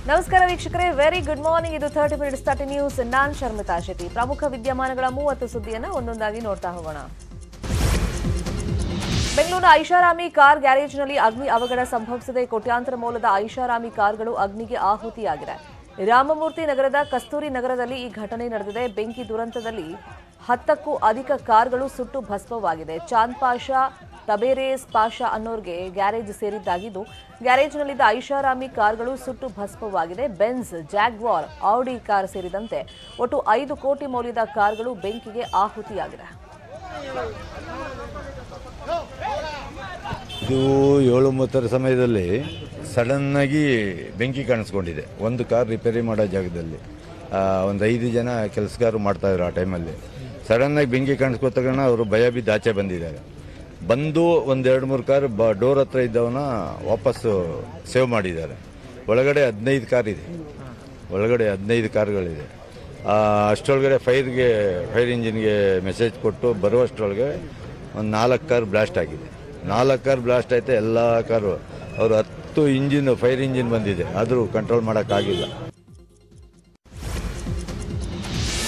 ನಮಸ್ಕಾರ ವೀಕ್ಷಕರೇ, very good morning. ಇದು 30 ಮಿನಿಟ್ಸ್ 30 ನ್ಯೂಸ್. ನಾನ್ ಶರ್ಮಿತಾ ಶೆಟ್ಟಿ. ಪ್ರಮುಖ ವಿದ್ಯಮಾನಗಳ 30 ಸುದ್ದಿಯನ್ನು ಒಂದೊಂದಾಗಿ ನೋಡ್ತಾ ಹೋಗೋಣ. ಬೆಂಗಳೂರಿನ ಐಷಾರಾಮಿ ಕಾರ್ ಗ್ಯಾರೇಜ್ನಲ್ಲಿ ಅಗ್ನಿ ಅವಘಡ ಸಂಭವಿಸಿದೆ. ಕೋಟ್ಯಾಂತರ ಮೌಲ್ಯದ ಐಷಾರಾಮಿ ಕಾರ್ಗಳು ಅಗ್ನಿಗೆ ಆಹುತಿಯಾಗಿದೆ. ರಾಮಮೂರ್ತಿ ನಗರದ ಕಸ್ತೂರಿ ನಗರದಲ್ಲಿ ಈ ಘಟನೆ ನಡೆದಿದೆ. ಬೆಂಕಿ ದುರಂತದಲ್ಲಿ 10ಕ್ಕೂ ಅಧಿಕ ಕಾರ್ಗಳು ಸುಟ್ಟು ಭಸ್ಮವಾಗಿದೆ. ಚಾಂದ್ ಪಾಷಾ, ತಬೇರೇಸ್ ಪಾಷಾ ಅನ್ನೋರ್ಗೆ ಗ್ಯಾರೇಜ್ ಸೇರಿದ್ದಾಗಿದ್ದು, ಗ್ಯಾರೇಜ್ನಲ್ಲಿದ್ದ ಐಷಾರಾಮಿ ಕಾರ್ಗಳು ಸುಟ್ಟು ಭಸ್ಮವಾಗಿದೆ. ಬೆನ್ಸ್, ಜಾಗ್ವಾರ್, ಔಡಿ ಕಾರ್ ಸೇರಿದಂತೆ ಒಟ್ಟು 5 ಕೋಟಿ ಮೌಲ್ಯದ ಕಾರ್ಗಳು ಬೆಂಕಿಗೆ ಆಹುತಿಯಾಗಿದೆ. ಇದು 7:30 ಸಮಯದಲ್ಲಿ ಸಡನ್ ಆಗಿ ಬೆಂಕಿ ಕಾಣಿಸ್ಕೊಂಡಿದೆ. ಒಂದು ಕಾರ್ ರಿಪೇರಿ ಮಾಡೋ ಜಾಗದಲ್ಲಿ ಒಂದು 5 ಜನ ಕೆಲಸಗಾರರು ಮಾಡ್ತಾ ಇದ್ರು. ಆ ಟೈಮಲ್ಲಿ ಸಡನ್ ಆಗಿ ಬೆಂಕಿ ಕಾಣಿಸ್ಕೊತಗಣ ಅವರು ಭಯ ಬಿದ್ದು ಆಚೆ ಬಂದಿದ್ದಾರೆ. ಬಂದು ಒಂದು 2-3 ಕಾರ್ ಡೋರ್ ಹತ್ರ ಇದ್ದವನ್ನ ವಾಪಸ್ಸು ಸೇವ್ ಮಾಡಿದ್ದಾರೆ. ಒಳಗಡೆ 15 ಕಾರ್ ಇದೆ, ಒಳಗಡೆ 15 ಕಾರ್ಗಳಿದೆ. ಅಷ್ಟರೊಳಗಡೆ ಫೈರ್ ಇಂಜಿನ್ಗೆ ಮೆಸೇಜ್ ಕೊಟ್ಟು ಬರುವಷ್ಟರೊಳಗೆ ಒಂದು 4 ಕಾರ್ ಬ್ಲಾಸ್ಟ್ ಆಗಿದೆ. 4 ಕಾರ್ ಬ್ಲಾಸ್ಟ್ ಆಯ್ತು. ಎಲ್ಲ ಕಾರು ಅವರು 10 ಫೈರ್ ಇಂಜಿನ್ ಬಂದಿದೆ, ಆದರೂ ಕಂಟ್ರೋಲ್ ಮಾಡೋಕ್ಕಾಗಿಲ್ಲ.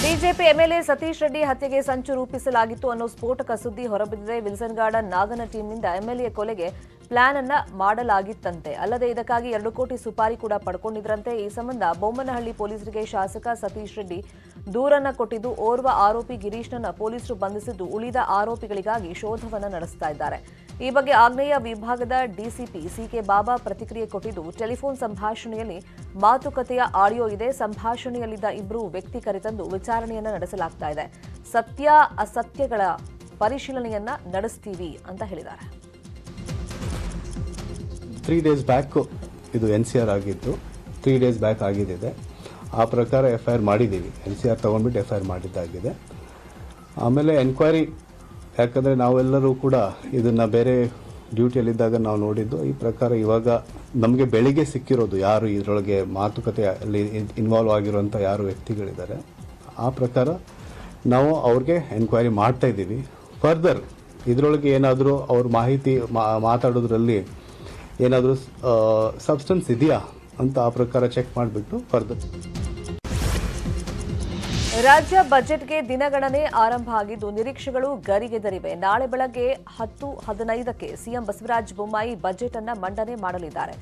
ಬಿಜೆಪಿ ಎಂಎಲ್ಎ ಸತೀಶ್ ರೆಡ್ಡಿ ಹತ್ಯೆಗೆ ಸಂಚು ರೂಪಿಸಲಾಗಿತ್ತು ಅನ್ನೋ ಸ್ಫೋಟಕ ಸುದ್ದಿ ಹೊರಬಿದ್ದಿದೆ. ವಿಲ್ಸನ್ ಗಾರ್ಡನ್ ನಾಗನ ಟೀಮ್ನಿಂದ ಎಂಎಲ್ಎ ಕೊಲೆಗೆ ಪ್ಲಾನ್ ಅನ್ನ ಮಾಡಲಾಗಿತ್ತಂತೆ. ಅಲ್ಲದೆ ಇದಕ್ಕಾಗಿ 2 ಕೋಟಿ ಸುಪಾರಿ ಕೂಡ ಪಡ್ಕೊಂಡಿದ್ರಂತೆ. ಈ ಸಂಬಂಧ ಬೊಮ್ಮನಹಳ್ಳಿ ಪೊಲೀಸರಿಗೆ ಶಾಸಕ ಸತೀಶ್ ರೆಡ್ಡಿ ದೂರನ್ನ ಕೊಟ್ಟಿದ್ದು, ಓರ್ವ ಆರೋಪಿ ಗಿರೀಶ್ನನ್ನ ಪೊಲೀಸರು ಬಂಧಿಸಿದ್ದು, ಉಳಿದ ಆರೋಪಿಗಳಿಗಾಗಿ ಶೋಧವನ್ನ ನಡೆಸ್ತಾ ಇದ್ದಾರೆ. ಈ ಬಗ್ಗೆ ಆಗ್ನೇಯ ವಿಭಾಗದ ಡಿಸಿಪಿ ಸಿಕೆ ಬಾಬಾ ಪ್ರತಿಕ್ರಿಯೆ ಕೊಟ್ಟಿದ್ದು, ಟೆಲಿಫೋನ್ ಸಂಭಾಷಣೆಯಲ್ಲಿ ಮಾತುಕತೆಯ ಆಡಿಯೋ ಇದೆ. ಸಂಭಾಷಣೆಯಲ್ಲಿದ್ದ 2 ವ್ಯಕ್ತಿ ಕರೆತಂದು ವಿಚಾರಣೆಯನ್ನ ನಡೆಸಲಾಗ್ತಾ ಇದೆ. ಸತ್ಯ ಅಸತ್ಯಗಳ ಪರಿಶೀಲನೆಯನ್ನ ನಡೆಸ್ತೀವಿ ಅಂತ ಹೇಳಿದ್ದಾರೆ. 3 ಡೇಸ್ ಬ್ಯಾಕ್ ಇದು NCR ಆಗಿದ್ದು, 3 ಡೇಸ್ ಬ್ಯಾಕ್ ಆಗಿದ್ದಿದೆ. ಆ ಪ್ರಕಾರ FIR ಮಾಡಿದ್ದೀವಿ. NCR ತೊಗೊಂಡ್ಬಿಟ್ಟು FIR ಮಾಡಿದ್ದಾಗಿದೆ. ಆಮೇಲೆ ಎನ್ಕ್ವೈರಿ, ಯಾಕಂದರೆ ನಾವೆಲ್ಲರೂ ಕೂಡ ಇದನ್ನು ಬೇರೆ ಡ್ಯೂಟಿಯಲ್ಲಿದ್ದಾಗ ನಾವು ನೋಡಿದ್ದು. ಈ ಪ್ರಕಾರ ಇವಾಗ ನಮಗೆ ಬೆಳಿಗ್ಗೆ ಸಿಕ್ಕಿರೋದು ಯಾರು ಇದರೊಳಗೆ ಮಾತುಕತೆಯಲ್ಲಿ ಇನ್ವಾಲ್ವ್ ಆಗಿರುವಂಥ ಯಾರು ವ್ಯಕ್ತಿಗಳಿದ್ದಾರೆ, ಆ ಪ್ರಕಾರ ನಾವು ಅವ್ರಿಗೆ ಎನ್ಕ್ವೈರಿ ಮಾಡ್ತಾ ಇದ್ದೀವಿ. ಫರ್ದರ್ ಇದರೊಳಗೆ ಏನಾದರೂ ಅವ್ರ ಮಾಹಿತಿ ಮಾತಾಡೋದ್ರಲ್ಲಿ ಏನಾದರೂ ಸಬ್ಸ್ಟೆನ್ಸ್ ಇದೆಯಾ ಅಂತ ಆ ಪ್ರಕಾರ ಚೆಕ್ ಮಾಡಿಬಿಟ್ಟು ಫರ್ದರ್. ರಾಜ್ಯ ಬಜೆಟ್ಗೆ ದಿನಗಣನೆ ಆರಂಭ ಆಗಿದ್ದು, ನಿರೀಕ್ಷೆಗಳು ಗರಿಗೆದರಿವೆ. ನಾಳೆ ಬೆಳಗ್ಗೆ 10:15ಕ್ಕೆ ಸಿಎಂ ಬಸವರಾಜ ಬೊಮ್ಮಾಯಿ ಬಜೆಟ್ ಅನ್ನ ಮಂಡನೆ ಮಾಡಲಿದ್ದಾರೆ.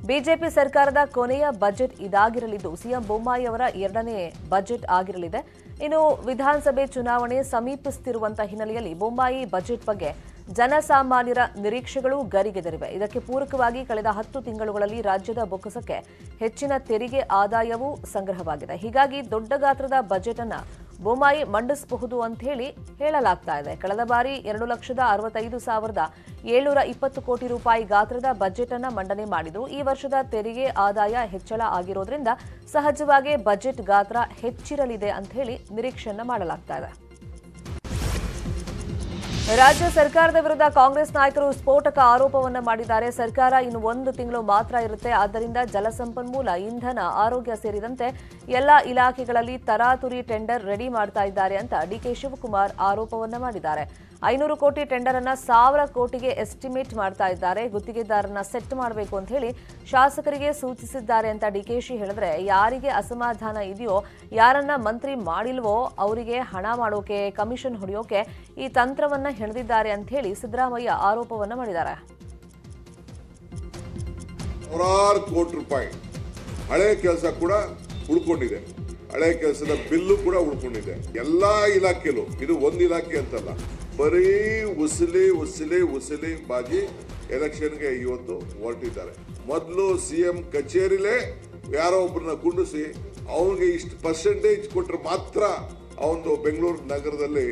ಬಿಜೆಪಿ ಸರ್ಕಾರದ ಕೊನೆಯ ಬಜೆಟ್ ಇದಾಗಿರಲಿದ್ದು, ಸಿಎಂ ಬೊಮ್ಮಾಯಿ ಅವರ 2ನೇ ಬಜೆಟ್ ಆಗಿರಲಿದೆ. ಇನ್ನು ವಿಧಾನಸಭೆ ಚುನಾವಣೆ ಸಮೀಪಿಸುತ್ತಿರುವಂತಹ ಹಿನ್ನೆಲೆಯಲ್ಲಿ ಬೊಮ್ಮಾಯಿ ಬಜೆಟ್ ಬಗ್ಗೆ ಜನಸಾಮಾನ್ಯರ ನಿರೀಕ್ಷೆಗಳು ಗರಿಗೆದರಿವೆ. ಇದಕ್ಕೆ ಪೂರಕವಾಗಿ ಕಳೆದ 10 ತಿಂಗಳುಗಳಲ್ಲಿ ರಾಜ್ಯದ ಬೊಕ್ಕಸಕ್ಕೆ ಹೆಚ್ಚಿನ ತೆರಿಗೆ ಆದಾಯವೂ ಸಂಗ್ರಹವಾಗಿದೆ. ಹೀಗಾಗಿ ದೊಡ್ಡ ಗಾತ್ರದ ಬಜೆಟ್ ಅನ್ನ ಬೊಮ್ಮಾಯಿ ಮಂಡಿಸಬಹುದು ಅಂತ ಹೇಳಲಾಗ್ತಾ ಇದೆ. ಕಳೆದ ಬಾರಿ 2,65,720 ಕೋಟಿ ರೂಪಾಯಿ ಗಾತ್ರದ ಬಜೆಟ್ ಅನ್ನ ಮಂಡನೆ ಮಾಡಿದ್ದು, ಈ ವರ್ಷದ ತೆರಿಗೆ ಆದಾಯ ಹೆಚ್ಚಳ ಆಗಿರೋದ್ರಿಂದ ಸಹಜವಾಗಿ ಬಜೆಟ್ ಗಾತ್ರ ಹೆಚ್ಚಿರಲಿದೆ ಅಂತ ನಿರೀಕ್ಷೆಯನ್ನ ಮಾಡಲಾಗ್ತಾ ಇದೆ. ರಾಜ್ಯ ಸರ್ಕಾರದ ವಿರುದ್ಧ ಕಾಂಗ್ರೆಸ್ ನಾಯಕರು ಸ್ಫೋಟಕ ಆರೋಪವನ್ನ ಮಾಡಿದ್ದಾರೆ. ಸರ್ಕಾರ ಇನ್ನು 1 ತಿಂಗಳು ಮಾತ್ರ ಇರುತ್ತೆ, ಆದ್ದರಿಂದ ಜಲಸಂಪನ್ಮೂಲ, ಇಂಧನ, ಆರೋಗ್ಯ ಸೇರಿದಂತೆ ಎಲ್ಲ ಇಲಾಖೆಗಳಲ್ಲಿ ತರಾತುರಿ ಟೆಂಡರ್ ರೆಡಿ ಮಾಡ್ತಾ ಇದ್ದಾರೆ ಅಂತ ಡಿಕೆ ಶಿವಕುಮಾರ್ ಆರೋಪವನ್ನ ಮಾಡಿದ್ದಾರೆ. 500 ಕೋಟಿ ಟೆಂಡರ್ ಅನ್ನ 1000 ಕೋಟಿಗೆ ಎಸ್ಟಿಮೇಟ್ ಮಾಡ್ತಾ ಇದ್ದಾರೆ. ಗುತ್ತಿಗೆದಾರರನ್ನ ಸೆಟ್ ಮಾಡಬೇಕು ಅಂತ ಶಾಸಕರಿಗೆ ಸೂಚಿಸಿದ್ದಾರೆ ಅಂತ ಡಿಕೆಶಿ ಹೇಳಿದ್ರೆ, ಯಾರಿಗೆ ಅಸಮಾಧಾನ ಇದೆಯೋ, ಯಾರನ್ನ ಮಂತ್ರಿ ಮಾಡಿಲ್ವೋ ಅವರಿಗೆ ಹಣ ಮಾಡೋಕೆ, ಕಮಿಷನ್ ಹೊಡೆಯೋಕೆ ಈ ತಂತ್ರವನ್ನ ಹೆಣೆದಿದ್ದಾರೆ ಅಂತ ಸಿದ್ದರಾಮಯ್ಯ ಆರೋಪವನ್ನ ಮಾಡಿದ್ದಾರೆ. 1,000 ಕೋಟಿ ರೂಪಾಯಿ ಹಳೆ ಕೆಲಸ ಕೂಡ ಉಳ್ಕೊಂಡಿದೆ. ಹಳೆ ಕೆಲಸದ ಬಿಲ್ಲು ಕೂಡ ಉಳ್ಕೊಂಡಿದೆ. ಎಲ್ಲಾ ಇಲಾಖೆಲೂ, ಇದು ಒಂದು ಇಲಾಖೆ ಅಂತಲ್ಲ, ಬರೀ ಉಸಿಲಿ ಬಾಜಿ ಎಲೆಕ್ಷನ್ಗೆ ಇವತ್ತು ಹೊರಟಿದ್ದಾರೆ. ಮೊದಲು CM ಕಚೇರಿಲೇ ಯಾರೋ ಒಬ್ಬರನ್ನ ಕುಂಡಿಸಿ ಅವನಿಗೆ ಇಷ್ಟು ಪರ್ಸೆಂಟೇಜ್ ಕೊಟ್ಟರೆ ಮಾತ್ರ ಅವನು ಬೆಂಗಳೂರು ನಗರದಲ್ಲಿ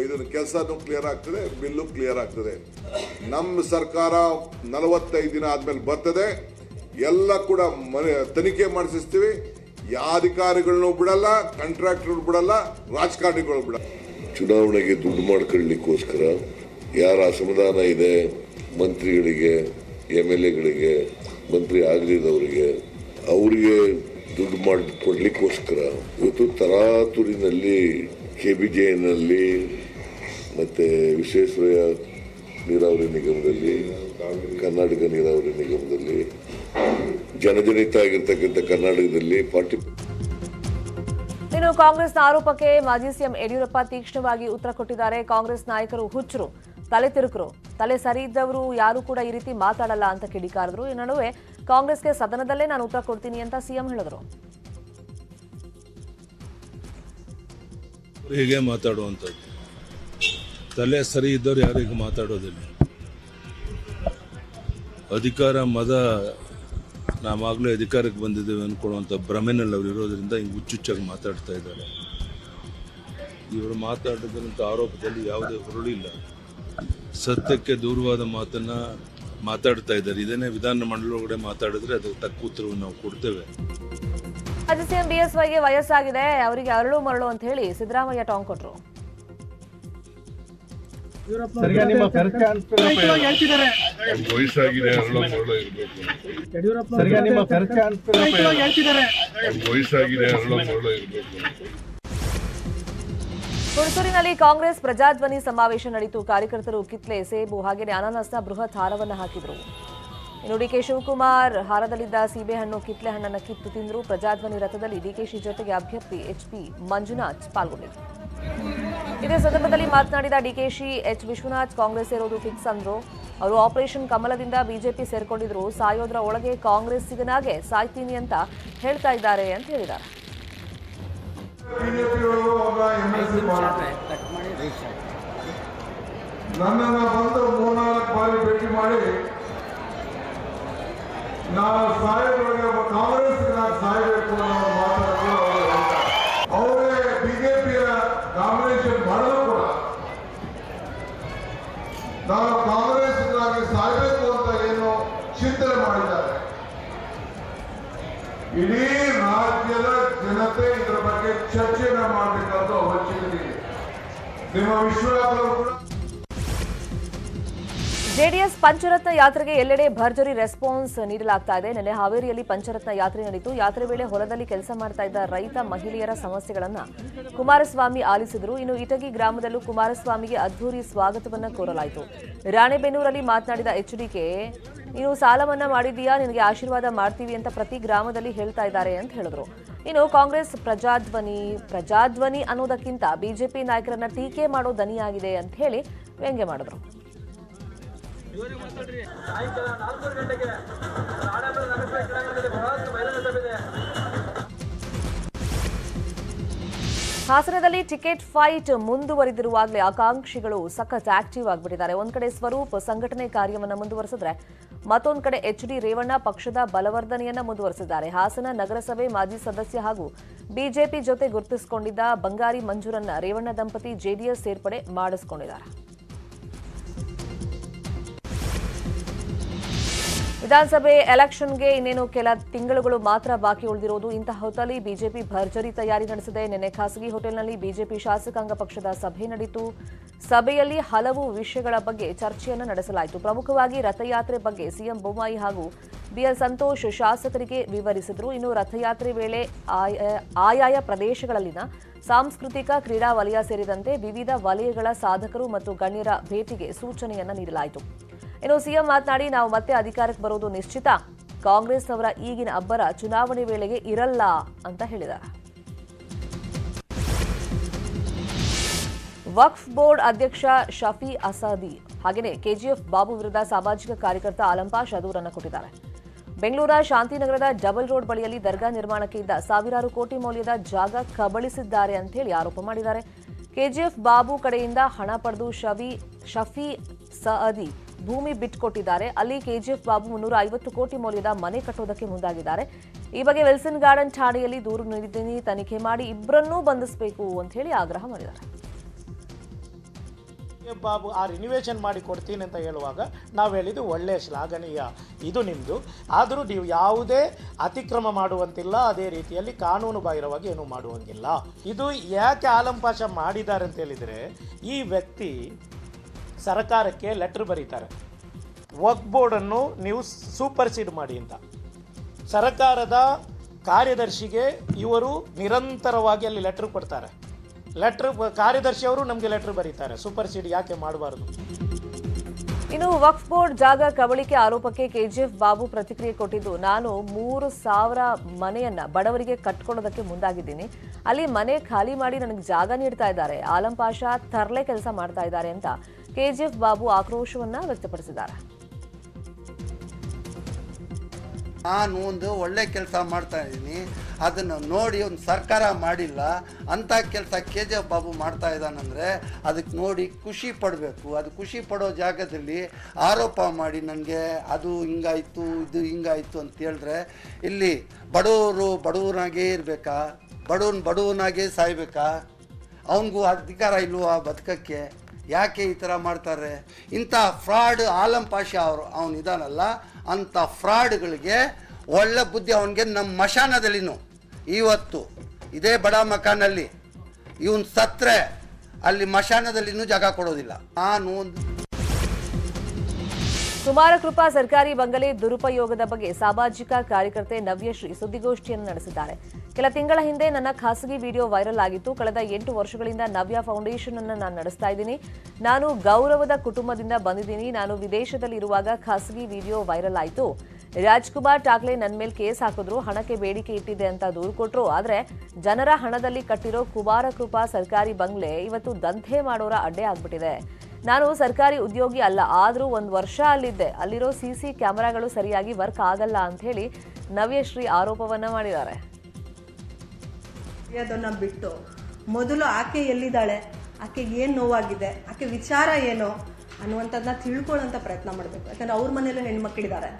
ಇದನ್ನು ಕೆಲಸನೂ ಕ್ಲಿಯರ್ ಆಗ್ತದೆ, ಬಿಲ್ಲು ಕ್ಲಿಯರ್ ಆಗ್ತದೆ. ನಮ್ಮ ಸರ್ಕಾರ 45 ದಿನ ಆದ್ಮೇಲೆ ಬರ್ತದೆ. ಎಲ್ಲ ಕೂಡ ತನಿಖೆ ಮಾಡಿಸ್ತೀವಿ. ಯಾವ ಅಧಿಕಾರಿಗಳನ್ನೂ ಬಿಡಲ್ಲ, ಕಾಂಟ್ರಾಕ್ಟರ್ ಬಿಡಲ್ಲ, ರಾಜಕಾರಣಿಗಳು ಬಿಡಲ್ಲ. ಚುನಾವಣೆಗೆ ದುಡ್ಡು ಮಾಡ್ಕೊಳ್ಳಿಕ್ಕೋಸ್ಕರ ಯಾರ ಅಸಮಾಧಾನ ಇದೆ ಮಂತ್ರಿಗಳಿಗೆ, MLAಗಳಿಗೆ, ಮಂತ್ರಿ ಆಗಲಿದ್ದವರಿಗೆ, ಅವರಿಗೆ ದುಡ್ಡು ಮಾಡಿಕೊಡ್ಲಿಕ್ಕೋಸ್ಕರ ಇವತ್ತು ತರಾತುರಿನಲ್ಲಿ KBJನಲ್ಲಿ ಮತ್ತು ವಿಶ್ವೇಶ್ವರಯ್ಯ ನೀರಾವರಿ ನಿಗಮದಲ್ಲಿ, ಕರ್ನಾಟಕ ನೀರಾವರಿ ನಿಗಮದಲ್ಲಿ, ಜನಜನಿತ ಆಗಿರ್ತಕ್ಕಂಥ ಕರ್ನಾಟಕದಲ್ಲಿ 40. ಇನ್ನು ಕಾಂಗ್ರೆಸ್ನ ಆರೋಪಕ್ಕೆ ಮಾಜಿ ಸಿಎಂ ಯಡಿಯೂರಪ್ಪ ತೀಕ್ಷ್ಣವಾಗಿ ಉತ್ತರ ಕೊಟ್ಟಿದ್ದಾರೆ. ಕಾಂಗ್ರೆಸ್ ನಾಯಕರು ಹುಚ್ಚರು, ತಲೆ ತಿರುಕರು, ತಲೆ ಸರಿ ಇದ್ದವರು ಯಾರು ಕೂಡ ಈ ರೀತಿ ಮಾತಾಡಲ್ಲ ಅಂತ ಕಿಡಿಕಾರಿದ್ರು. ಈ ನಡುವೆ ಕಾಂಗ್ರೆಸ್ಗೆ ಸದನದಲ್ಲೇ ನಾನು ಉತ್ತರ ಕೊಡ್ತೀನಿ ಅಂತ ಸಿಎಂ ಹೇಳಿದರು. ಹೀಗೆ ಮಾತಾಡುವಂಥದ್ದು, ತಲೆ ಸರಿ ಇದ್ದವ್ರು ಯಾರು ಈಗ ಮಾತಾಡೋದಿಲ್ಲ. ಅಧಿಕಾರ ಮದ ನಾವಾಗಲೇ ಅಧಿಕಾರಕ್ಕೆ ಬಂದಿದ್ದೇವೆ ಅಂದ್ಕೊಳ್ಳುವಂಥ ಭ್ರಮೆನಲ್ಲಿ ಅವರು ಇರೋದ್ರಿಂದ ಹಿಂಗೆ ಹುಚ್ಚುಚ್ಚಾಗಿ ಮಾತಾಡ್ತಾ ಇದ್ದಾರೆ. ಇವರು ಮಾತಾಡಿದಂಥ ಆರೋಪದಲ್ಲಿ ಯಾವುದೇ ಹುರುಳಿಲ್ಲ, ಸತ್ಯಕ್ಕೆ ದೂರವಾದ ಮಾತನ್ನ ಮಾತಾಡ್ತಾ ಇದ್ದಾರೆ. ಇದನ್ನೇ ವಿಧಾನ ಮಂಡಳಿ ಒಳಗಡೆ ಮಾತಾಡಿದ್ರೆ ಅದಕ್ಕೆ ತಕ್ಕ ಉತ್ತರವನ್ನು ನಾವು ಕೊಡ್ತೇವೆ. ಮಾಜಿ ಸಿಎಂ ಬಿಎಸ್ವೈಗೆ ವಯಸ್ಸಾಗಿದೆ, ಅವರಿಗೆ ಅರಳು ಮರಳು ಅಂತ ಹೇಳಿ ಸಿದ್ದರಾಮಯ್ಯ ಟಾಂಗ್ ಕೊಟ್ಟರು. ವಯಸ್ಸಾಗಿದೆ, ಅರಳು ಮರಳು ಇರಬೇಕು. ವಯಸ್ಸಾಗಿದೆ, ಅರಳು ಮರಳು ಇರಬೇಕು. ಹುಣಸೂರಿನಲ್ಲಿ ಕಾಂಗ್ರೆಸ್ ಪ್ರಜಾಧ್ವನಿ ಸಮಾವೇಶ ನಡೆಯಿತು. ಕಾರ್ಯಕರ್ತರು ಕಿತ್ಲೆ, ಸೇಬು ಹಾಗೆಯೇ ಅನಾನಸ್ನ ಬೃಹತ್ ಹಾರವನ್ನು ಹಾಕಿದರು. ಇನ್ನು ಡಿಕೆ ಶಿವಕುಮಾರ್ ಹಾರದಲ್ಲಿದ್ದ ಸೀಬೆಹಣ್ಣು, ಕಿತ್ಲೆ ಹಣ್ಣನ್ನು ಕಿತ್ತು ತಿಂದರು. ಪ್ರಜಾಧ್ವನಿ ರಥದಲ್ಲಿ ಡಿಕೆಶಿ ಜೊತೆಗೆ ಅಭ್ಯರ್ಥಿ ಎಚ್ಪಿ ಮಂಜುನಾಥ್ ಪಾಲ್ಗೊಂಡಿದ್ದರು. ಇದೇ ಸಂದರ್ಭದಲ್ಲಿ ಮಾತನಾಡಿದ ಡಿಕೆಶಿ, ಎಚ್ ವಿಶ್ವನಾಥ್ ಕಾಂಗ್ರೆಸ್ ಸೇರೋದು ಫಿಕ್ಸ್ ಅಂದ್ರು. ಅವರು ಆಪರೇಷನ್ ಕಮಲದಿಂದ ಬಿಜೆಪಿ ಸೇರ್ಕೊಂಡಿದ್ರು. ಸಾಯೋದ್ರ ಒಳಗೆ ಕಾಂಗ್ರೆಸ್ಸಿಗನಾಗೆ ಸಾಯ್ತೀನಿ ಅಂತ ಹೇಳ್ತಾ ಇದ್ದಾರೆ ಅಂತ ಹೇಳಿದ್ದಾರೆ. ನನ್ನನ್ನು ಬಂದು 3-4 ಬಾರಿ ಭೇಟಿ ಮಾಡಿ ನಾವು ಸಾಯೋದ್ರೊಳಗೆ ಕಾಂಗ್ರೆಸ್ ಸಾಯಬೇಕು ಅನ್ನೋ ಮಾತನ್ನು ಅವರೇ ಬಿಜೆಪಿಯ ನಾಮಿನೇಷನ್ ಮಾಡಲು ಕೂಡ ನಾವು ಕಾಂಗ್ರೆಸ್ಗಾಗಿ ಸಾಯಬೇಕು ಅಂತ ಏನು ಚಿಂತನೆ ಮಾಡಿದ್ದಾರೆ. ಇಡೀ ರಾಜ್ಯದ ಜನತೆ ಇದರ ಬಗ್ಗೆ ಚರ್ಚೆಯನ್ನು ಮಾಡಬೇಕಾದ ಅವಶ್ಯಕತೆ ಇದೆ. ನಿಮ್ಮ ವಿಶ್ವಾಸಗಳು ಕೂಡ. ಜೆಡಿಎಸ್ ಪಂಚರತ್ನ ಯಾತ್ರೆಗೆ ಎಲ್ಲೆಡೆ ಭರ್ಜರಿ ರೆಸ್ಪಾನ್ಸ್ ನೀಡಲಾಗ್ತಾ ಇದೆ. ನಿನ್ನೆ ಹಾವೇರಿಯಲ್ಲಿ ಪಂಚರತ್ನ ಯಾತ್ರೆ ನಡೆಯಿತು. ಯಾತ್ರೆ ವೇಳೆ ಹೊಲದಲ್ಲಿ ಕೆಲಸ ಮಾಡ್ತಾ ಇದ್ದ ರೈತ ಮಹಿಳೆಯರ ಸಮಸ್ಯೆಗಳನ್ನು ಕುಮಾರಸ್ವಾಮಿ ಆಲಿಸಿದರು. ಇನ್ನು ಇಟಗಿ ಗ್ರಾಮದಲ್ಲೂ ಕುಮಾರಸ್ವಾಮಿಗೆ ಅದ್ಧೂರಿ ಸ್ವಾಗತವನ್ನು ಕೋರಲಾಯಿತು. ರಾಣೆಬೆನ್ನೂರಲ್ಲಿ ಮಾತನಾಡಿದ ಎಚ್ಡಿಕೆ, ನೀನು ಸಾಲ ಮನ್ನಾ ಮಾಡಿದೀಯಾ, ನಿನಗೆ ಆಶೀರ್ವಾದ ಮಾಡ್ತೀವಿ ಅಂತ ಪ್ರತಿ ಗ್ರಾಮದಲ್ಲಿ ಹೇಳ್ತಾ ಇದ್ದಾರೆ ಅಂತ ಹೇಳಿದ್ರು. ಇನ್ನು ಕಾಂಗ್ರೆಸ್ ಪ್ರಜಾಧ್ವನಿ ಅನ್ನೋದಕ್ಕಿಂತ ಬಿಜೆಪಿ ನಾಯಕರನ್ನ ಟೀಕೆ ಮಾಡೋ ದನಿಯಾಗಿದೆ ಅಂತ ಹೇಳಿ ವ್ಯಂಗ್ಯ ಮಾಡಿದ್ರು. ಹಾಸನದಲ್ಲಿ ಟಿಕೆಟ್ ಫೈಟ್ ಮುಂದುವರಿದಿರುವಾಗಲೇ ಆಕಾಂಕ್ಷಿಗಳು ಸಖತ್ ಆಕ್ಟಿವ್ ಆಗಿಬಿಟ್ಟಿದ್ದಾರೆ. ಒಂದ್ ಕಡೆ ಸ್ವರೂಪ್ ಸಂಘಟನೆ ಕಾರ್ಯವನ್ನು ಮುಂದುವರೆಸಿದ್ರೆ, ಮತ್ತೊಂದು ಕಡೆ ಎಚ್ಡಿ ರೇವಣ್ಣ ಪಕ್ಷದ ಬಲವರ್ಧನೆಯನ್ನ ಮುಂದುವರೆಸಿದ್ದಾರೆ. ಹಾಸನ ನಗರಸಭೆ ಮಾಜಿ ಸದಸ್ಯ ಹಾಗೂ ಬಿಜೆಪಿ ಜೊತೆ ಗುರುತಿಸಿಕೊಂಡಿದ್ದ ಬಂಗಾರಿ ಮಂಜೂರನ್ನ ರೇವಣ್ಣ ದಂಪತಿ ಜೆಡಿಎಸ್ ಸೇರ್ಪಡೆ ಮಾಡಿಸಿಕೊಂಡಿದ್ದಾರೆ. ವಿಧಾನಸಭೆ ಎಲೆಕ್ಷನ್ಗೆ ಇನ್ನೇನು ಕೆಲ ತಿಂಗಳುಗಳು ಮಾತ್ರ ಬಾಕಿ ಉಳಿದಿರೋದು. ಇಂತಹ ಹೊತ್ತಲ್ಲಿ ಬಿಜೆಪಿ ಭರ್ಜರಿ ತಯಾರಿ ನಡೆಸಿದೆ. ನಿನ್ನೆ ಖಾಸಗಿ ಹೋಟೆಲ್ನಲ್ಲಿ ಬಿಜೆಪಿ ಶಾಸಕಾಂಗ ಪಕ್ಷದ ಸಭೆ ನಡೆಯಿತು. ಸಭೆಯಲ್ಲಿ ಹಲವು ವಿಷಯಗಳ ಬಗ್ಗೆ ಚರ್ಚೆಯನ್ನು ನಡೆಸಲಾಯಿತು. ಪ್ರಮುಖವಾಗಿ ರಥಯಾತ್ರೆ ಬಗ್ಗೆ ಸಿಎಂ ಬೊಮ್ಮಾಯಿ ಹಾಗೂ ಬಿಎಲ್ ಸಂತೋಷ್ ಶಾಸಕರಿಗೆ ವಿವರಿಸಿದರು. ಇನ್ನು ರಥಯಾತ್ರೆ ವೇಳೆ ಆಯಾಯ ಪ್ರದೇಶಗಳಲ್ಲಿನ ಸಾಂಸ್ಕೃತಿಕ, ಕ್ರೀಡಾ ವಲಯ ಸೇರಿದಂತೆ ವಿವಿಧ ವಲಯಗಳ ಸಾಧಕರು ಮತ್ತು ಗಣ್ಯರ ಭೇಟಿಗೆ ಸೂಚನೆಯನ್ನು ನೀಡಲಾಯಿತು. ಇನ್ನು ಸಿಎಂ ಮಾತನಾಡಿ, ನಾವು ಮತ್ತೆ ಅಧಿಕಾರಕ್ಕೆ ಬರೋದು ನಿಶ್ಚಿತ, ಕಾಂಗ್ರೆಸ್ ಅವರ ಈಗಿನ ಅಬ್ಬರ ಚುನಾವಣೆ ವೇಳೆಗೆ ಇರಲ್ಲ ಅಂತ ಹೇಳಿದ್ದಾರೆ. ವಕ್ಫ್ ಬೋರ್ಡ್ ಅಧ್ಯಕ್ಷ ಶಫಿ ಅಸಾದಿ ಹಾಗೆಯೇ ಕೆಜಿಎಫ್ ಬಾಬು ವಿರುದ್ಧ ಸಾಮಾಜಿಕ ಕಾರ್ಯಕರ್ತ ಆಲಂಪಾಷ್ ದೂರನ್ನು ಕೊಟ್ಟಿದ್ದಾರೆ. ಬೆಂಗಳೂರ ಶಾಂತಿನಗರದ ಡಬಲ್ ರೋಡ್ ಬಳಿಯಲ್ಲಿ ದರ್ಗಾ ನಿರ್ಮಾಣಕ್ಕೆ ಇದ್ದ ಸಾವಿರಾರು ಕೋಟಿ ಮೌಲ್ಯದ ಜಾಗ ಕಬಳಿಸಿದ್ದಾರೆ ಅಂತ ಹೇಳಿ ಆರೋಪ ಮಾಡಿದ್ದಾರೆ. ಕೆಜಿಎಫ್ ಬಾಬು ಕಡೆಯಿಂದ ಹಣ ಪಡೆದು ಶಫಿ ಸಅದಿ ಭೂಮಿ ಬಿಟ್ಟುಕೊಟ್ಟಿದ್ದಾರೆ. ಅಲ್ಲಿ ಕೆಜಿಎಫ್ ಬಾಬು 350 ಕೋಟಿ ಮೌಲ್ಯದ ಮನೆ ಕಟ್ಟೋದಕ್ಕೆ ಮುಂದಾಗಿದ್ದಾರೆ. ಈ ಬಗ್ಗೆ ವಿಲ್ಸನ್ ಗಾರ್ಡನ್ ಠಾಣೆಯಲ್ಲಿ ದೂರು ನೀಡಿದ್ದೀನಿ, ತನಿಖೆ ಮಾಡಿ ಇಬ್ಬರನ್ನೂ ಬಂಧಿಸಬೇಕು ಅಂತ ಹೇಳಿ ಆಗ್ರಹ ಮಾಡಿದ್ದಾರೆ. ಬಾಬು ಆ ರಿನಿವೇಷನ್ ಮಾಡಿ ಕೊಡ್ತೀನಿ ಅಂತ ಹೇಳುವಾಗ ನಾವು ಹೇಳಿದ್ದು ಒಳ್ಳೆಯ ಶ್ಲಾಘನೀಯ, ಇದು ನಿಮ್ಮದು, ಆದರೂ ನೀವು ಯಾವುದೇ ಅತಿಕ್ರಮ ಮಾಡುವಂತಿಲ್ಲ, ಅದೇ ರೀತಿಯಲ್ಲಿ ಕಾನೂನು ಬಾಹಿರವಾಗಿ ಏನೂ ಮಾಡುವಂಗಿಲ್ಲ. ಇದು ಯಾಕೆ ಆಲಂಪಾಷ ಮಾಡಿದ್ದಾರೆ ಅಂತ ಹೇಳಿದರೆ, ಈ ವ್ಯಕ್ತಿ ಸರ್ಕಾರಕ್ಕೆ ಲೆಟ್ರ್ ಬರೀತಾರೆ, ವಕ್ಫ್ ಬೋರ್ಡನ್ನು ನೀವು ಸೂಪರ್ಸೀಡ್ ಮಾಡಿ ಅಂತ. ಸರ್ಕಾರದ ಕಾರ್ಯದರ್ಶಿಗೆ ಇವರು ನಿರಂತರವಾಗಿ ಅಲ್ಲಿ ಲೆಟ್ರ್ ಕೊಡ್ತಾರೆ. ಕಾರ್ಯದರ್ಶಿಯವರು ನಮಗೆ ಲೆಟ್ರ್ ಬರೀತಾರೆ, ಸೂಪರ್ಸೀಡ್ ಯಾಕೆ ಮಾಡಬಾರ್ದು. ಇನ್ನು ವಕ್ಫ್ ಬೋರ್ಡ್ ಜಾಗ ಕಬಳಿಕೆ ಆರೋಪಕ್ಕೆ ಕೆಜಿಎಫ್ ಬಾಬು ಪ್ರತಿಕ್ರಿಯೆ ಕೊಟ್ಟಿದ್ದು, ನಾನು 3,000 ಮನೆಯನ್ನ ಬಡವರಿಗೆ ಕಟ್ಕೊಡೋದಕ್ಕೆ ಮುಂದಾಗಿದ್ದೀನಿ. ಅಲ್ಲಿ ಮನೆ ಖಾಲಿ ಮಾಡಿ ನನಗೆ ಜಾಗ ನೀಡ್ತಾ ಇದ್ದಾರೆ. ಆಲಂ ಪಾಷಾ ತರ್ಲೆ ಕೆಲಸ ಮಾಡ್ತಾ ಇದ್ದಾರೆ ಅಂತ ಕೆಜಿಎಫ್ ಬಾಬು ಆಕ್ರೋಶವನ್ನ ವ್ಯಕ್ತಪಡಿಸಿದ್ದಾರೆ. ನಾನು ಒಂದು ಒಳ್ಳೆ ಕೆಲಸ ಮಾಡ್ತಾ ಇದ್ದೀನಿ, ಅದನ್ನು ನೋಡಿ ಒಂದು ಸರ್ಕಾರ ಮಾಡಿಲ್ಲ ಅಂಥ ಕೆಲಸ KGF ಬಾಬು ಮಾಡ್ತಾ ಇದ್ದಾನಂದರೆ ಅದಕ್ಕೆ ನೋಡಿ ಖುಷಿ ಪಡಬೇಕು. ಅದು ಖುಷಿ ಪಡೋ ಜಾಗದಲ್ಲಿ ಆರೋಪ ಮಾಡಿ ನನಗೆ ಅದು ಹಿಂಗಾಯಿತು ಇದು ಹಿಂಗಾಯಿತು ಅಂತ ಹೇಳಿದ್ರೆ ಇಲ್ಲಿ ಬಡವನಾಗೇ ಇರಬೇಕಾ? ಬಡವನಾಗೇ ಸಾಯ್ಬೇಕಾ? ಅವನಿಗೂ ಅಧಿಕಾರ ಇಲ್ವಾ ಬದುಕಕ್ಕೆ? ಯಾಕೆ ಈ ಥರ ಮಾಡ್ತಾರೆ? ಇಂಥ ಫ್ರಾಡ್ ಆಲಂ ಪಾಷಾ ಅವನಿದಾನಲ್ಲ, ಅಂಥ ಫ್ರಾಡ್ಗಳಿಗೆ ಒಳ್ಳೆ ಬುದ್ಧಿ ಅವನಿಗೆ ನಮ್ಮ ಮಶಾನದಲ್ಲಿನೂ ಇವತ್ತು ಇದೇ ಬಡ ಮಕಾನಲ್ಲಿ ಇವನು ಸತ್ರೆ ಅಲ್ಲಿ ಮಶಾನದಲ್ಲಿನೂ ಜಾಗ ಕೊಡೋದಿಲ್ಲ. ನಾನು ಕುಮಾರಕೃಪಾ ಸರ್ಕಾರಿ ಬಂಗಲೆ ದುರುಪಯೋಗದ ಬಗ್ಗೆ ಸಾಮಾಜಿಕ ಕಾರ್ಯಕರ್ತೆ ನವ್ಯಶ್ರೀ ಸುದ್ದಿಗೋಷ್ಠಿಯನ್ನು ನಡೆಸಿದ್ದಾರೆ. ಕೆಲ ತಿಂಗಳ ಹಿಂದೆ ನನ್ನ ಖಾಸಗಿ ವಿಡಿಯೋ ವೈರಲ್ ಆಗಿತ್ತು. ಕಳೆದ 8 ವರ್ಷಗಳಿಂದ ನವ್ಯ ಫೌಂಡೇಶನ್ ಅನ್ನು ನಾನು ನಡೆಸ್ತಾ ಇದ್ದೀನಿ. ನಾನು ಗೌರವದ ಕುಟುಂಬದಿಂದ ಬಂದಿದ್ದೀನಿ. ನಾನು ವಿದೇಶದಲ್ಲಿ ಇರುವಾಗ ಖಾಸಗಿ ವಿಡಿಯೋ ವೈರಲ್ ಆಯಿತು. ರಾಜ್ಕುಮಾರ್ ಠಾಕ್ಲೆ ನನ್ನ ಮೇಲೆ ಕೇಸ್ ಹಾಕಿದ್ರು, ಹಣಕ್ಕೆ ಬೇಡಿಕೆ ಇಟ್ಟಿದೆ ಅಂತ ದೂರು ಕೊಟ್ಟರು. ಆದರೆ ಜನರ ಹಣದಲ್ಲಿ ಕಟ್ಟಿರೋ ಕುಮಾರಕೃಪಾ ಸರ್ಕಾರಿ ಬಂಗ್ಲೆ ಇವತ್ತು ದಂಧೆ ಮಾಡೋರ ಅಡ್ಡೆ ಆಗ್ಬಿಟ್ಟಿದೆ. ನಾನು ಸರ್ಕಾರಿ ಉದ್ಯೋಗಿ ಅಲ್ಲ, ಆದರೂ 1 ವರ್ಷ ಅಲ್ಲಿದ್ದೆ. ಅಲ್ಲಿರೋ ಸಿಸಿ ಕ್ಯಾಮೆರಾಗಳು ಸರಿಯಾಗಿ ವರ್ಕ್ ಆಗಲ್ಲ ಅಂತ ಹೇಳಿ ನವ್ಯಶ್ರೀ ಆರೋಪವನ್ನ ಮಾಡಿದ್ದಾರೆ. ಅದನ್ನ ಬಿಟ್ಟು ಮೊದಲು ಆಕೆ ಎಲ್ಲಿದ್ದಾಳೆ, ಆಕೆಗೆ ಏನು ನೋವಾಗಿದೆ, ಆಕೆ ವಿಚಾರ ಏನು ಅನ್ನುವಂಥದ್ದನ್ನ ತಿಳ್ಕೊಳ್ಳೋಂಥ ಪ್ರಯತ್ನ ಮಾಡಬೇಕು. ಯಾಕಂದ್ರೆ ಅವ್ರ ಮನೇಲೂ ಹೆಣ್ಮಕ್ಳಿದ್ದಾರೆ.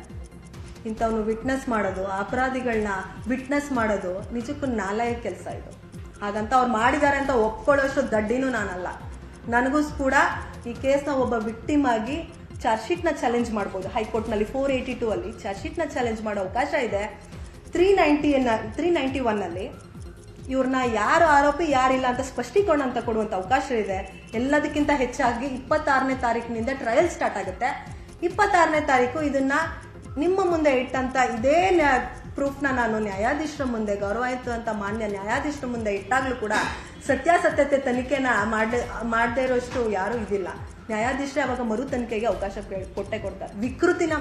ಇಂಥವ್ನು ವಿಟ್ನೆಸ್ ಮಾಡೋದು, ಅಪರಾಧಿಗಳನ್ನ ವಿಟ್ನೆಸ್ ಮಾಡೋದು ನಿಜಕ್ಕೂ ನಾಲಾಯ ಕೆಲಸ ಇದು. ಹಾಗಂತ ಅವ್ರು ಮಾಡಿದ್ದಾರೆ ಅಂತ ಒಪ್ಕೊಳ್ಳೋಷ್ಟು ದಡ್ಡಿನೂ ನಾನಲ್ಲ. ನನಗೂ ಕೂಡ ಈ ಕೇಸ್ನ ಒಬ್ಬ ವಿಕ್ಟಿಮ್ ಆಗಿ ಚಾರ್ಜ್ ಶೀಟ್ನ ಚಾಲೆಂಜ್ ಮಾಡ್ಬೋದು. ಹೈಕೋರ್ಟ್ನಲ್ಲಿ 482 ಅಲ್ಲಿ ಚಾರ್ಜ್ ಶೀಟ್ನ ಚಾಲೆಂಜ್ ಮಾಡೋ ಅವಕಾಶ ಇದೆ. 391 ಇವ್ರನ್ನ ಯಾರು ಆರೋಪಿ ಯಾರಿಲ್ಲ ಅಂತ ಸ್ಪಷ್ಟೀಕರಣ ಅಂತ ಕೊಡುವಂಥ ಅವಕಾಶ ಇದೆ. ಎಲ್ಲದಕ್ಕಿಂತ ಹೆಚ್ಚಾಗಿ 26ನೇ ತಾರೀಕಿನಿಂದ ಟ್ರಯಲ್ ಸ್ಟಾರ್ಟ್ ಆಗುತ್ತೆ. 26ನೇ ತಾರೀಕು ಇದನ್ನ ನಿಮ್ಮ ಮುಂದೆ ಇಟ್ಟಂತ ಇದೇ ಪ್ರೂಫ್ನ ನಾನು ನ್ಯಾಯಾಧೀಶರ ಮುಂದೆ, ಗೌರವಾಯುತ ಅಂತ ಮಾನ್ಯ ನ್ಯಾಯಾಧೀಶರ ಮುಂದೆ ಇಟ್ಟಾಗ್ಲೂ ಕೂಡ ಸತ್ಯಾಸತ್ಯತೆ ತನಿಖೆನ ಮಾಡದೇ ಇರೋಷ್ಟು ಯಾರೂ ಇದಿಲ್ಲ. ನ್ಯಾಯಾಧೀಶರೇ ಅವಾಗ ಮರು ತನಿಖೆಗೆ ಅವಕಾಶ ಕೊಟ್ಟೆ ಕೊಡ್ತಾರೆ. ವಿಕೃತಿನ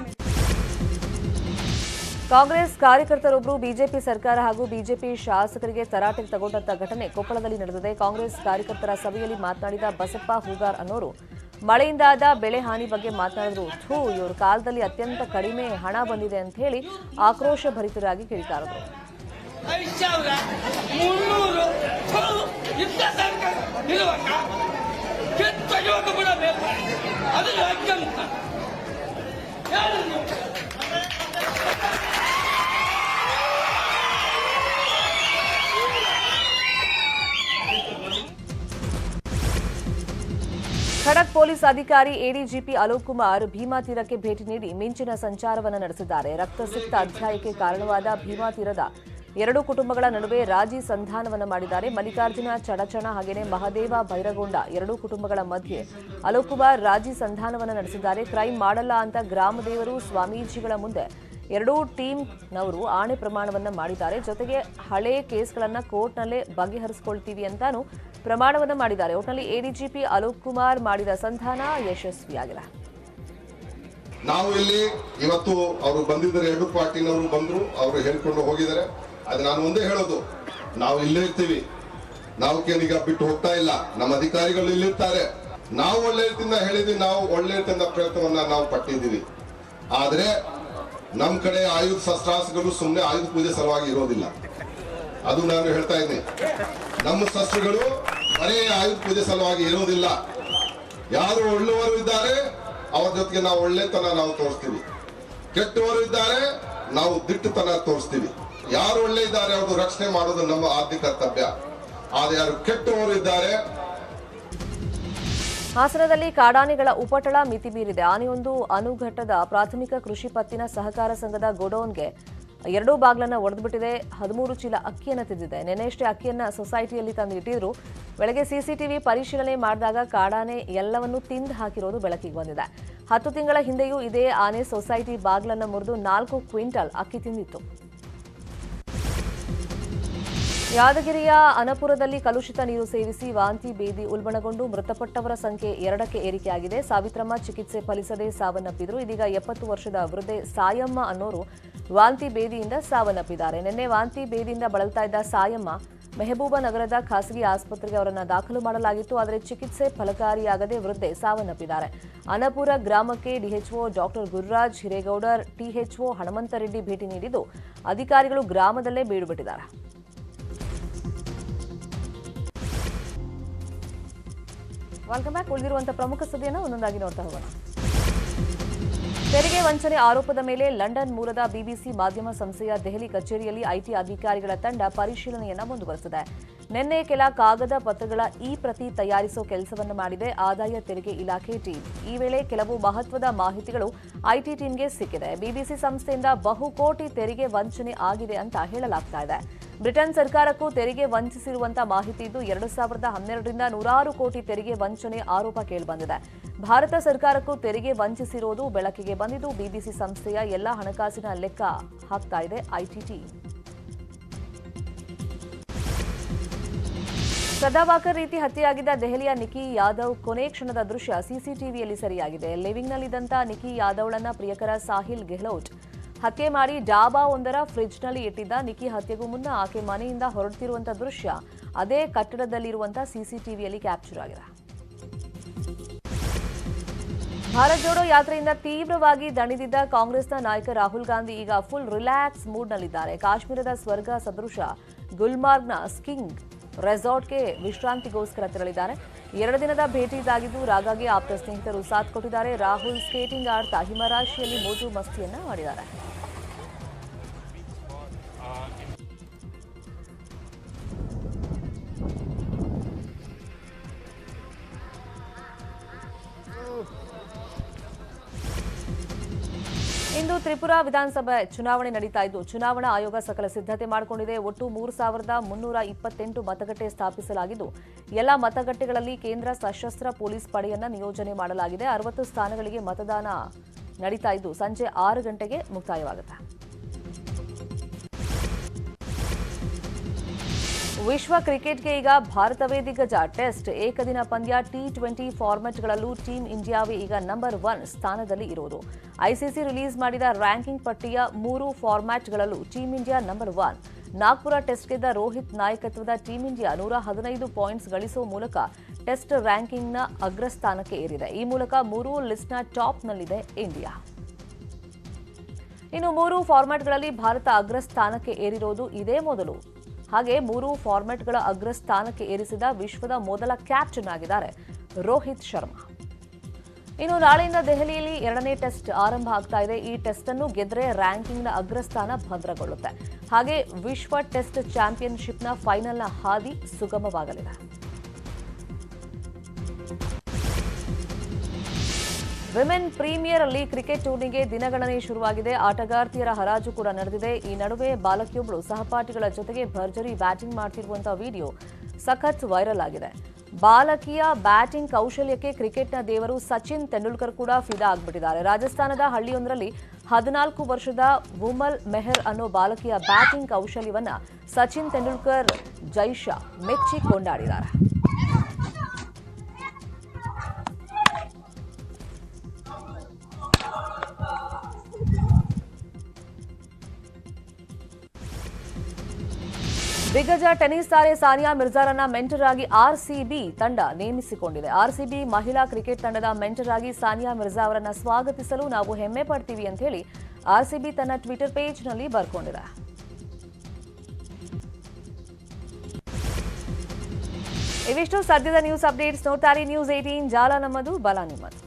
ಕಾಂಗ್ರೆಸ್ ಕಾರ್ಯಕರ್ತರೊಬ್ಬರು ಬಿಜೆಪಿ ಸರ್ಕಾರ ಹಾಗೂ ಬಿಜೆಪಿ ಶಾಸಕರಿಗೆ ತರಾಟೆಗೆ ತಗೊಂಡಂತ ಘಟನೆ ಕೊಪ್ಪಳದಲ್ಲಿ ನಡೆದಿದೆ. ಕಾಂಗ್ರೆಸ್ ಕಾರ್ಯಕರ್ತರ ಸಭೆಯಲ್ಲಿ ಮಾತನಾಡಿದ ಬಸಪ್ಪ ಹೂಗಾರ್ ಅನ್ನೋರು ಮಳೆಯಿಂದಾದ ಬೆಳೆ ಹಾನಿ ಬಗ್ಗೆ ಮಾತನಾಡಿದ್ರು. ಇವ್ರ ಕಾಲದಲ್ಲಿ ಅತ್ಯಂತ ಕಡಿಮೆ ಹಣ ಬಂದಿದೆ ಅಂತ ಹೇಳಿ ಆಕ್ರೋಶ ಭರಿತರಾಗಿ ಕಿಡಿಕಾರಿದ್ರು. ಖಡಕ್ ಪೊಲೀಸ್ ಅಧಿಕಾರಿ ಎಡಿಜಿಪಿ ಅಲೋಕ್ ಕುಮಾರ್ ಭೀಮಾ ತೀರಕ್ಕೆ ಭೇಟಿ ನೀಡಿ ಮಿಂಚಿನ ಸಂಚಾರವನ್ನು ನಡೆಸಿದ್ದಾರೆ. ರಕ್ತಸಿಕ್ತ ಅಧ್ಯಾಯಕ್ಕೆ ಕಾರಣವಾದ ಭೀಮಾ ತೀರದ 2 ಕುಟುಂಬಗಳ ನಡುವೆ ರಾಜಿ ಸಂಧಾನವನ್ನು ಮಾಡಿದ್ದಾರೆ. ಮಲ್ಲಿಕಾರ್ಜುನ ಚಡಚಣ ಹಾಗೆಯೇ ಮಹದೇವ ಬೈರಗೊಂಡ 2 ಕುಟುಂಬಗಳ ಮಧ್ಯೆ ಅಲೋಕ್ ಕುಮಾರ್ ರಾಜಿ ಸಂಧಾನವನ್ನು ನಡೆಸಿದ್ದಾರೆ. ಕ್ರೈಮ್ ಮಾಡಲ್ಲ ಅಂತ ಗ್ರಾಮದೇವರು ಸ್ವಾಮೀಜಿಗಳ ಮುಂದೆ 2 ಟೀಮ್ನವರು ಆಣೆ ಪ್ರಮಾಣವನ್ನು ಮಾಡಿದ್ದಾರೆ. ಜೊತೆಗೆ ಹಳೆ ಕೇಸ್ಗಳನ್ನು ಕೋರ್ಟ್ನಲ್ಲೇ ಬಗೆಹರಿಸಿಕೊಳ್ತೀವಿ ಅಂತಾನೂ ಪ್ರಮಾಣವನ್ನು ಮಾಡಿದ್ದಾರೆ. ಒಟ್ಟಿನಲ್ಲಿ ಎಡಿಜಿಪಿ ಅಲೋಕ್ ಕುಮಾರ್ ಮಾಡಿದ ಸಂಧಾನ ಯಶಸ್ವಿಯಾಗಿದೆ. ನಾವು ಇಲ್ಲಿ ಇವತ್ತು ಅವರು ಬಂದಿದ್ದಾರೆ, 2 ಪಾರ್ಟಿನವರು ಬಂದ್ರು, ಅವರು ಹೇಳ್ಕೊಂಡು ಹೋಗಿದ್ದಾರೆ. ಅದು ನಾನು ಒಂದೇ ಹೇಳೋದು, ನಾವು ಇಲ್ಲೇ ಇರ್ತೀವಿ, ನಾವು ಈಗ ಬಿಟ್ಟು ಹೋಗ್ತಾ ಇಲ್ಲ. ನಮ್ಮ ಅಧಿಕಾರಿಗಳು ಇಲ್ಲಿರ್ತಾರೆ. ನಾವು ಒಳ್ಳೆ ರೀತಿಯಿಂದ ಹೇಳಿದ್ವಿ, ನಾವು ಒಳ್ಳೆ ರೀತಿಯಿಂದ ಪ್ರಯತ್ನವನ್ನ ನಾವು ಪಟ್ಟಿದ್ದೀವಿ. ಆದ್ರೆ ನಮ್ ಕಡೆ ಆಯುಧ ಶಸ್ತ್ರಾಸ್ತ್ರಗಳು ಸುಮ್ಮನೆ ಆಯುಧ ಪೂಜೆ ಸಲುವಾಗಿ ಇರೋದಿಲ್ಲ. ಅದು ನಾನು ಹೇಳ್ತಾ ಇದ್ದೀನಿ. ನಮ್ಮ ಶಸ್ತ್ರಗಳು ಬರೀ ಆಯುಧ ಪೂಜೆ ಸಲುವಾಗಿ ಇರೋದಿಲ್ಲ. ಯಾರು ಒಳ್ಳೆಯವರು ಇದ್ದಾರೆ ಅವ್ರ ಜೊತೆಗೆ ನಾವು ಒಳ್ಳೆತನ ನಾವು ತೋರಿಸ್ತೀವಿ. ಕೆಟ್ಟವರು ಇದ್ದಾರೆ ನಾವು ದಿಟ್ಟತನ ತೋರಿಸ್ತೀವಿ. ಯಾರು ಒಳ್ಳೆ ಇದ್ದಾರೆ ಅವ್ರದ್ದು ರಕ್ಷಣೆ ಮಾಡೋದು ನಮ್ಮ ಆದ್ಯ ಕರ್ತವ್ಯ. ಆದ್ರೆ ಯಾರು ಕೆಟ್ಟವರು ಇದ್ದಾರೆ. ಹಾಸನದಲ್ಲಿ ಕಾಡಾನೆಗಳ ಉಪಟಳ ಮಿತಿ ಮೀರಿದೆ. ಆನೆಯೊಂದು ಅನುಘಟ್ಟದ ಪ್ರಾಥಮಿಕ ಕೃಷಿ ಪತ್ತಿನ ಸಹಕಾರ ಸಂಘದ ಗೋಡೌನ್ಗೆ 2 ಬಾಗ್ಲನ್ನ ಒಡೆದುಬಿಟ್ಟಿದೆ. 13 ಚೀಲ ಅಕ್ಕಿಯನ್ನು ತಿಂದಿದೆ. ನೆನೆಯಷ್ಟೇ ಅಕ್ಕಿಯನ್ನ ಸೊಸೈಟಿಯಲ್ಲಿ ತಂದು ಇಟ್ಟಿದ್ರು. ಬೆಳಗ್ಗೆ ಸಿಸಿಟಿವಿ ಪರಿಶೀಲನೆ ಮಾಡಿದಾಗ ಕಾಡಾನೆ ಎಲ್ಲವನ್ನೂ ತಿಂದು ಹಾಕಿರೋದು ಬೆಳಕಿಗೆ ಬಂದಿದೆ. 10 ತಿಂಗಳ ಹಿಂದೆಯೂ ಇದೇ ಆನೆ ಸೊಸೈಟಿ ಬಾಗ್ಲನ್ನ ಮುರಿದು 4 ಕ್ವಿಂಟಲ್ ಅಕ್ಕಿ ತಿಂದಿತ್ತು. ಯಾದಗಿರಿಯ ಅನಪುರದಲ್ಲಿ ಕಲುಷಿತ ನೀರು ಸೇವಿಸಿ ವಾಂತಿ ಭೇದಿ ಉಲ್ಬಣಗೊಂಡು ಮೃತಪಟ್ಟವರ ಸಂಖ್ಯೆ 2ಕ್ಕೆ ಏರಿಕೆಯಾಗಿದೆ. ಸಾವಿತ್ರಮ್ಮ ಚಿಕಿತ್ಸೆ ಫಲಿಸದೆ ಸಾವನ್ನಪ್ಪಿದ್ರು. ಇದೀಗ 70 ವರ್ಷದ ವೃದ್ಧೆ ಸಾಯಮ್ಮ ಅನ್ನೋರು ವಾಂತಿ ಭೇದಿಯಿಂದ ಸಾವನ್ನಪ್ಪಿದ್ದಾರೆ. ನಿನ್ನೆ ವಾಂತಿ ಭೇದಿಯಿಂದ ಬಳಲ್ತಾ ಇದ್ದ ಸಾಯಮ್ಮ ಮೆಹಬೂಬ ನಗರದ ಖಾಸಗಿ ಆಸ್ಪತ್ರೆಗೆ ಅವರನ್ನು ದಾಖಲು ಮಾಡಲಾಗಿತ್ತು. ಆದರೆ ಚಿಕಿತ್ಸೆ ಫಲಕಾರಿಯಾಗದೆ ವೃದ್ಧೆ ಸಾವನ್ನಪ್ಪಿದ್ದಾರೆ. ಅನಪುರ ಗ್ರಾಮಕ್ಕೆ DHO doctor Gururaj Hiregoudar, THO Hanumanthareddy ಭೇಟಿ ನೀಡಿದ್ದು ಅಧಿಕಾರಿಗಳು ಗ್ರಾಮದಲ್ಲೇ ಬೀಡುಬಿಟ್ಟಿದ್ದಾರೆ. Welcome back. ಉಳಿದಿರುವಂತಹ ಪ್ರಮುಖ ಸುದ್ದಿಯನ್ನು ಒಂದೊಂದಾಗಿ ನೋಡ್ತಾ ಹೋಗೋಣ. ತೆರಿಗೆ ವಂಚನೆ ಆರೋಪದ ಮೇಲೆ ಲಂಡನ್ ಮೂಲದ ಬಿಬಿಸಿ ಮಾಧ್ಯಮ ಸಂಸ್ಥೆಯ ದೆಹಲಿ ಕಚೇರಿಯಲ್ಲಿ ಐಟಿ ಅಧಿಕಾರಿಗಳ ತಂಡ ಪರಿಶೀಲನೆಯನ್ನ ಮುಂದುವರೆಸಿದೆ. ನಿನ್ನೆ ಕೆಲ ಕಾಗದ ಪತ್ರಗಳ ಪ್ರತಿ ತಯಾರಿಸೋ ಕೆಲಸವನ್ನು ಮಾಡಿದೆ ಆದಾಯ ತೆರಿಗೆ ಇಲಾಖೆ ಟೀಮ್. ಈ ವೇಳೆ ಕೆಲವು ಮಹತ್ವದ ಮಾಹಿತಿಗಳು ಐಟಿ ಟೀಮ್ಗೆ ಸಿಕ್ಕಿದೆ. ಬಿಬಿಸಿ ಸಂಸ್ಥೆಯಿಂದ ಬಹುಕೋಟಿ ತೆರಿಗೆ ವಂಚನೆ ಆಗಿದೆ ಅಂತ ಹೇಳಲಾಗ್ತಾ ಇದೆ. ಬ್ರಿಟನ್ ಸರ್ಕಾರಕ್ಕೂ ತೆರಿಗೆ ವಂಚಿಸಿರುವಂತಹ ಮಾಹಿತಿ ಇದ್ದು 2012ರಿಂದ 100 ಕೋಟಿ ತೆರಿಗೆ ವಂಚನೆ ಆರೋಪ ಕೇಳಿಬಂದಿದೆ. ಭಾರತ ಸರ್ಕಾರಕ್ಕೂ ತೆರಿಗೆ ವಂಚಿಸಿರೋದು ಬೆಳಕಿಗೆ ಬಂದಿದ್ದು ಬಿಬಿಸಿ ಸಂಸ್ಥೆಯ ಎಲ್ಲ ಹಣಕಾಸಿನ ಲೆಕ್ಕ ಹಾಕ್ತಾ ಇದೆ ಐಟಿ ಟೀಮ್. ಸದಾವಾಕರ್ ರೀತಿ ಹತ್ಯೆಯಾಗಿದ್ದ ದೆಹಲಿಯ ನಿಕಿ ಯಾದವ್ ಕೊನೆ ಕ್ಷಣದ ದೃಶ್ಯ ಸಿಸಿಟಿವಿಯಲ್ಲಿ ಸೆರೆಯಾಗಿದೆ. ಲಿವಿಂಗ್ನಲ್ಲಿದ್ದಂಥ ನಿಕಿ ಯಾದವ್ಳನ್ನ ಪ್ರಿಯಕರ ಸಾಹಿಲ್ ಗೆಹ್ಲೋಟ್ ಹತ್ಯೆ ಮಾಡಿ ಡಾಬಾವೊಂದರ ಫ್ರಿಡ್ಜ್ನಲ್ಲಿ ಇಟ್ಟಿದ್ದ. ನಿಕಿ ಹತ್ಯೆಗೂ ಮುನ್ನ ಆಕೆ ಮನೆಯಿಂದ ಹೊರಡ್ತಿರುವಂತಹ ದೃಶ್ಯ ಅದೇ ಕಟ್ಟಡದಲ್ಲಿರುವಂತಹ ಸಿಸಿಟಿವಿಯಲ್ಲಿ ಕ್ಯಾಪ್ಚರ್ ಆಗಿದೆ. ಭಾರತ್ ಜೋಡೋ ಯಾತ್ರೆಯಿಂದ ತೀವ್ರವಾಗಿ ದಣಿದಿದ್ದ ಕಾಂಗ್ರೆಸ್ನ ನಾಯಕ ರಾಹುಲ್ ಗಾಂಧಿ ಈಗ ಫುಲ್ ರಿಲ್ಯಾಕ್ಸ್ ಮೂಡ್ನಲ್ಲಿದ್ದಾರೆ. ಕಾಶ್ಮೀರದ ಸ್ವರ್ಗ ಸದೃಶ ಗುಲ್ಮಾರ್ಗ್ನ ಸ್ಕಿಂಗ್ ರೆಸಾರ್ಟ್ಗೆ ವಿಶ್ರಾಂತಿಗೋಸ್ಕರ ತೆರಳಿದ್ದಾರೆ. 2 ದಿನದ ಭೇಟಿ ಇದಾಗಿದ್ದು ರಾಗಾಗೆ ಆಪ್ತ ಸ್ನೇಹಿತರು ಸಾಥ್ ಕೊಟ್ಟಿದ್ದಾರೆ. ರಾಹುಲ್ ಸ್ಕೇಟಿಂಗ್ ಆಡ್ತಾ ಹಿಮರಾಶಿಯಲ್ಲಿ ಮೋಜು ಮಸ್ತಿಯನ್ನ ಮಾಡಿದ್ದಾರೆ. ಇಂದು ತ್ರಿಪುರಾ ವಿಧಾನಸಭೆ ಚುನಾವಣೆ ನಡೀತಾ ಇದ್ದು ಚುನಾವಣಾ ಆಯೋಗ ಸಕಲ ಸಿದ್ಧತೆ ಮಾಡಿಕೊಂಡಿದೆ. ಒಟ್ಟು 3,328 ಮತಗಟ್ಟೆ ಸ್ಥಾಪಿಸಲಾಗಿದ್ದು ಎಲ್ಲ ಮತಗಟ್ಟೆಗಳಲ್ಲಿ ಕೇಂದ್ರ ಸಶಸ್ತ್ರ ಪೊಲೀಸ್ ಪಡೆಯನ್ನ ನಿಯೋಜನೆ ಮಾಡಲಾಗಿದೆ. 60 ಸ್ಥಾನಗಳಿಗೆ ಮತದಾನ ನಡೀತಾ ಇದ್ದು ಸಂಜೆ 6 ಗಂಟೆಗೆ ಮುಕ್ತಾಯವಾಗುತ್ತೆ. ವಿಶ್ವ ಕ್ರಿಕೆಟ್ಗೆ ಈಗ ಭಾರತವೇ ದಿಗ್ಗಜ. ಟೆಸ್ಟ್, ಏಕದಿನ ಪಂದ್ಯ, ಟಿ20 ಫಾರ್ಮೆಟ್ಗಳಲ್ಲೂ ಟೀಂ ಇಂಡಿಯಾವೇ ಈಗ ನಂಬರ್ 1 ಸ್ಥಾನದಲ್ಲಿ ಇರೋದು. ಐಸಿಸಿ ರಿಲೀಸ್ ಮಾಡಿದ ರ್ಯಾಂಕಿಂಗ್ ಪಟ್ಟಿಯ 3 ಫಾರ್ಮ್ಯಾಟ್ಗಳಲ್ಲೂ team India number 1. Nagpur test ಗೆದ್ದ ರೋಹಿತ್ ನಾಯಕತ್ವದ ಟೀಂ ಇಂಡಿಯಾ 115 ಪಾಯಿಂಟ್ಸ್ ಗಳಿಸುವ ಮೂಲಕ ಟೆಸ್ಟ್ ರ್ಯಾಂಕಿಂಗ್ನ ಅಗ್ರಸ್ಥಾನಕ್ಕೆ ಏರಿದೆ. ಈ ಮೂಲಕ 3 ಲಿಸ್ಟ್ನ ಟಾಪ್ನಲ್ಲಿದೆ ಇಂಡಿಯಾ. ಇನ್ನು 3 ಫಾರ್ಮ್ಯಾಟ್ಗಳಲ್ಲಿ ಭಾರತ ಅಗ್ರಸ್ಥಾನಕ್ಕೆ ಏರಿರೋದು ಇದೇ ಮೊದಲು. ಹಾಗೆ 3 ಫಾರ್ಮ್ಯಾಟ್ಗಳ ಅಗ್ರಸ್ಥಾನಕ್ಕೆ ಏರಿಸಿದ ವಿಶ್ವದ ಮೊದಲ ಕ್ಯಾಪ್ಟನ್ ಆಗಿದ್ದಾರೆ ರೋಹಿತ್ ಶರ್ಮಾ. ಇನ್ನು ನಾಳೆಯಿಂದ ದೆಹಲಿಯಲ್ಲಿ 2ನೇ ಟೆಸ್ಟ್ ಆರಂಭ ಆಗ್ತಾ ಇದೆ. ಈ ಟೆಸ್ಟ್ ಅನ್ನು ಗೆದ್ರೆ ರ್ಯಾಂಕಿಂಗ್ನ ಅಗ್ರಸ್ಥಾನ ಭದ್ರಗೊಳ್ಳುತ್ತೆ. ಹಾಗೆ ವಿಶ್ವ ಟೆಸ್ಟ್ ಚಾಂಪಿಯನ್ಶಿಪ್ನ ಫೈನಲ್ನ ಹಾದಿ ಸುಗಮವಾಗಲಿದೆ. ವಿಮೆನ್ ಪ್ರೀಮಿಯರ್ ಲೀಗ್ ಕ್ರಿಕೆಟ್ ಟೂರ್ನಿಗೆ ದಿನಗಣನೆ ಶುರುವಾಗಿದೆ. ಆಟಗಾರ್ತಿಯರ ಹರಾಜು ಕೂಡ ನಡೆದಿದೆ. ಈ ನಡುವೆ ಬಾಲಕಿಯೊಬ್ಬಳು ಸಹಪಾಠಿಗಳ ಜೊತೆಗೆ ಭರ್ಜರಿ ಬ್ಯಾಟಿಂಗ್ ಮಾಡ್ತಿರುವಂತಹ ವಿಡಿಯೋ ಸಖತ್ ವೈರಲ್ ಆಗಿದೆ. ಬಾಲಕಿಯ ಬ್ಯಾಟಿಂಗ್ ಕೌಶಲ್ಯಕ್ಕೆ ಕ್ರಿಕೆಟ್ನ ದೇವರು ಸಚಿನ್ ತೆಂಡೂಲ್ಕರ್ ಕೂಡ ಫಿದಾ ಆಗ್ಬಿಟ್ಟಿದ್ದಾರೆ. ರಾಜಸ್ಥಾನದ ಹಳ್ಳಿಯೊಂದರಲ್ಲಿ 14 ವರ್ಷದ ವುಮಲ್ ಮೆಹರ್ ಅನ್ನೋ ಬಾಲಕಿಯ ಬ್ಯಾಟಿಂಗ್ ಕೌಶಲ್ಯವನ್ನ ಸಚಿನ್ ತೆಂಡೂಲ್ಕರ್ ಜೈಶಾ ಮೆಚ್ಚಿ ಕೊಂಡಾಡಿದ್ದಾರೆ. ದಿಗ್ಗಜ ಟೆನ್ನಿಸ್ ತಾರೆ ಸಾನಿಯಾ ಮಿರ್ಜಾರನ್ನ ಮೆಂಟರ್ ಆಗಿ ಆರ್ಸಿಬಿ ತಂಡ ನೇಮಿಸಿಕೊಂಡಿದೆ. ಆರ್ಸಿಬಿ ಮಹಿಳಾ ಕ್ರಿಕೆಟ್ ತಂಡದ ಮೆಂಟರ್ ಆಗಿ ಸಾನಿಯಾ ಮಿರ್ಜಾ ಅವರನ್ನ ಸ್ವಾಗತಿಸಲು ನಾವು ಹೆಮ್ಮೆ ಪಡ್ತೀವಿ ಅಂತ ಹೇಳಿ ಆರ್ಸಿಬಿ ತನ್ನ ಟ್ವಿಟರ್ ಪೇಜ್ನಲ್ಲಿ ಬರ್ಕೊಂಡಿದೆ. ಇವಿಷ್ಟು ಸದ್ಯದ ನ್ಯೂಸ್ ಅಪ್ಡೇಟ್ಸ್. ನೋಡ್ತಾರೆ ನ್ಯೂಸ್ 18, ಜಾಲ ನಮ್ಮದು, ಬಲ ನಿಮ್ಮದು.